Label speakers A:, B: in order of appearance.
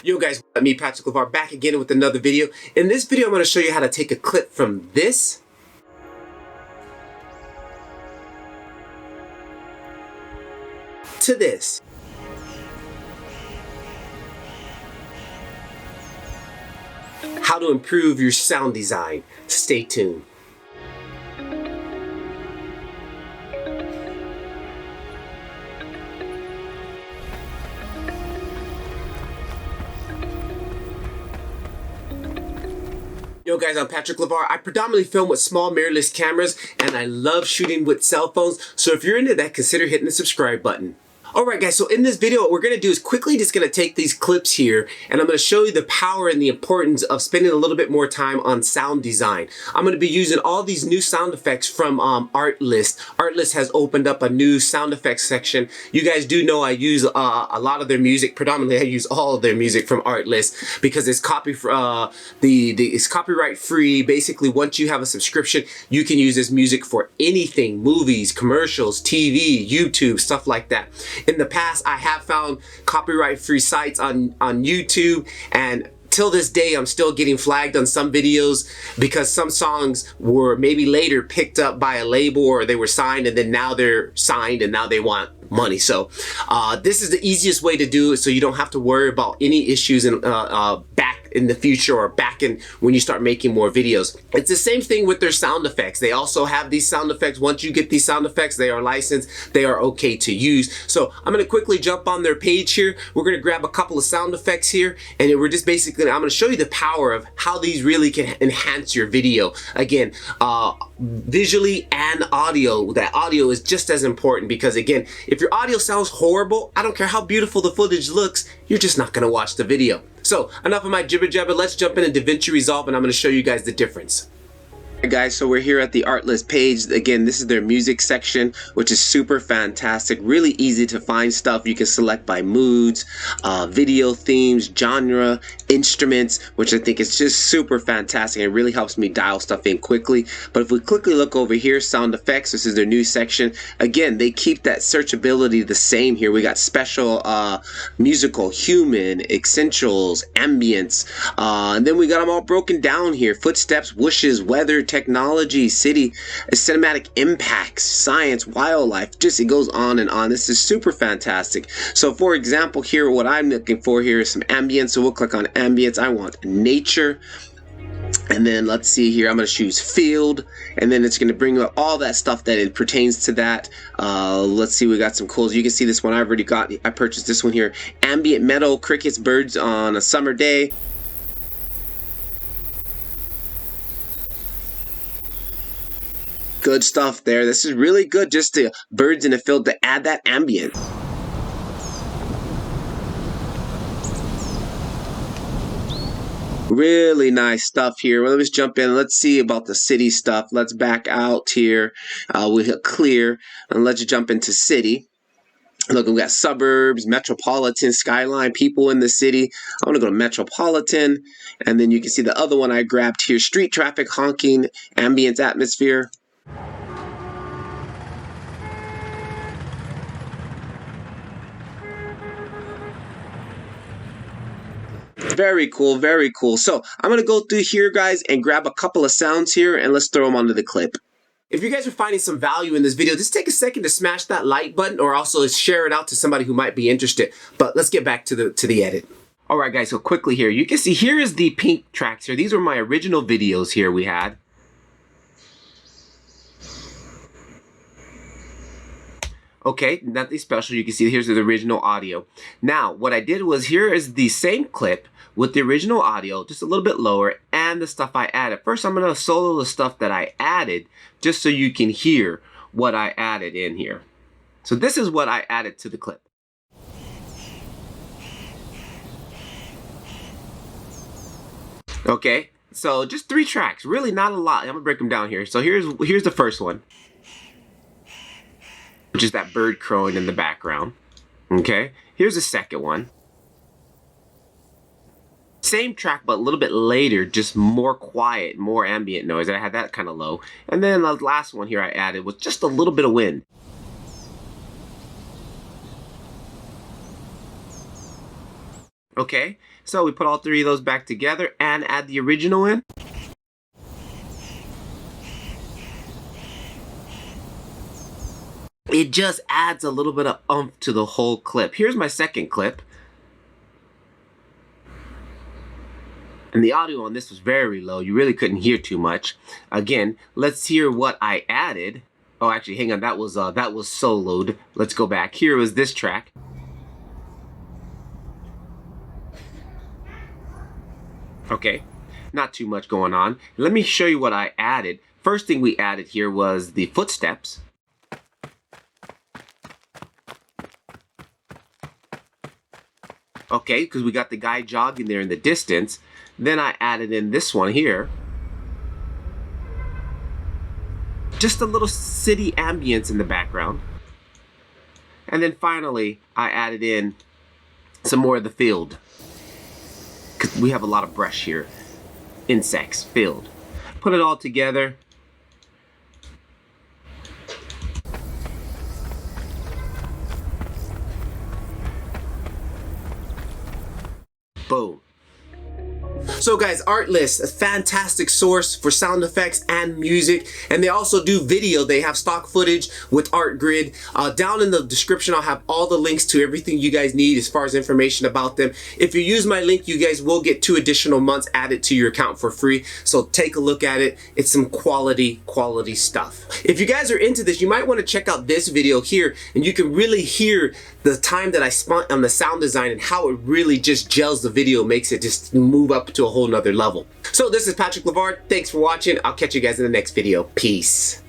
A: Yo guys, me Patrick LeVar back again with another video. In this video I'm going to show you how to take a clip from this to this. How to improve your sound design. Stay tuned. Yo guys, I'm Patrick LeVar. I predominantly film with small mirrorless cameras and I love shooting with cell phones. So if you're into that, consider hitting the subscribe button. Alright guys, so in this video what we're going to do is quickly just going to take these clips here and I'm going to show you the power and the importance of spending a little bit more time on sound design. I'm going to be using all these new sound effects from ArtList. ArtList has opened up a new sound effects section. You guys do know I use a lot of their music. Predominantly I use all of their music from ArtList because it's it's copyright free. Basically once you have a subscription you can use this music for anything, movies, commercials, TV, YouTube, stuff like that. In the past, I have found copyright-free sites on YouTube, and till this day, I'm still getting flagged on some videos because some songs were maybe later picked up by a label or they were signed and then now they're signed and now they want money. So this is the easiest way to do it so you don't have to worry about any issues back in the future or back in when you start making more videos. It's the same thing with their sound effects. They also have these sound effects. Once you get these sound effects, they are licensed, they are okay to use. So I'm gonna quickly jump on their page here. We're gonna grab a couple of sound effects here and we're just basically, I'm gonna show you the power of how these really can enhance your video. Again, visually and audio. That audio is just as important because again, if your audio sounds horrible, I don't care how beautiful the footage looks, you're just not gonna watch the video. So enough of my jibber jabber, let's jump into DaVinci Resolve and I'm gonna show you guys the difference. Hey guys, so we're here at the ArtList page. Again, this is their music section, which is super fantastic, really easy to find stuff. You can select by moods, video themes, genre, instruments, which I think is just super fantastic. It really helps me dial stuff in quickly. But if we quickly look over here, sound effects, this is their new section. Again, they keep that searchability the same here. We got special, musical, human, essentials, ambience, and then we got them all broken down here. Footsteps, whooshes, weather, technology, city, cinematic impacts, science, wildlife, just it goes on and on. This is super fantastic. So for example here, what I'm looking for here is some ambience. So we'll click on ambience. I want nature. And then let's see here, I'm going to choose field, and then it's going to bring up all that stuff that it pertains to that. Let's see, we got some cool. You can see this one I've already got. I purchased this one here. Ambient meadow, crickets, birds on a summer day. Good stuff there. This is really good, just the birds in the field to add that ambience. Really nice stuff here. Well, let's jump in. Let's see about the city stuff. Let's back out here. We hit clear and let's jump into city. Look, we got suburbs, metropolitan, skyline, people in the city. I'm going to go to metropolitan. And then you can see the other one I grabbed here. Street traffic, honking, ambience, atmosphere. Very cool, very cool. So I'm going to go through here, guys, and grab a couple of sounds here, and let's throw them onto the clip. If you guys are finding some value in this video, just take a second to smash that like button or also share it out to somebody who might be interested. But let's get back to the edit. All right, guys, so quickly here, you can see here is the pink tracks here. These were my original videos here we had. Okay, nothing special. You can see here's the original audio. Now, what I did was here is the same clip with the original audio, just a little bit lower, and the stuff I added. First, I'm going to solo the stuff that I added just so you can hear what I added in here. So this is what I added to the clip. Okay, so just 3 tracks, really not a lot. I'm going to break them down here. So here's the first one, which is that bird crowing in the background. Okay, here's the second one. Same track, but a little bit later, just more quiet, more ambient noise. I had that kind of low. And then the last one here I added was just a little bit of wind. Okay, so we put all three of those back together and add the original in. It just adds a little bit of oomph to the whole clip. Here's my second clip. And the audio on this was very low. You really couldn't hear too much. Again, let's hear what I added. Oh, actually, hang on. That was soloed. Let's go back. Here was this track. Okay, not too much going on. Let me show you what I added. First thing we added here was the footsteps. Okay, because we got the guy jogging there in the distance. Then I added in this one here. Just a little city ambience in the background. And then finally, I added in some more of the field. Because we have a lot of brush here. Insects, field. Put it all together. Boom. So guys, ArtList, a fantastic source for sound effects and music, and they also do video. They have stock footage with ArtGrid. Down in the description, I'll have all the links to everything you guys need as far as information about them. If you use my link, you guys will get 2 additional months added to your account for free. So take a look at it. It's some quality stuff. If you guys are into this, you might want to check out this video here, and you can really hear the time that I spent on the sound design and how it really just gels the video, makes it just move up to a whole nother level. So this is Patrick LeVar. Thanks for watching. I'll catch you guys in the next video. Peace.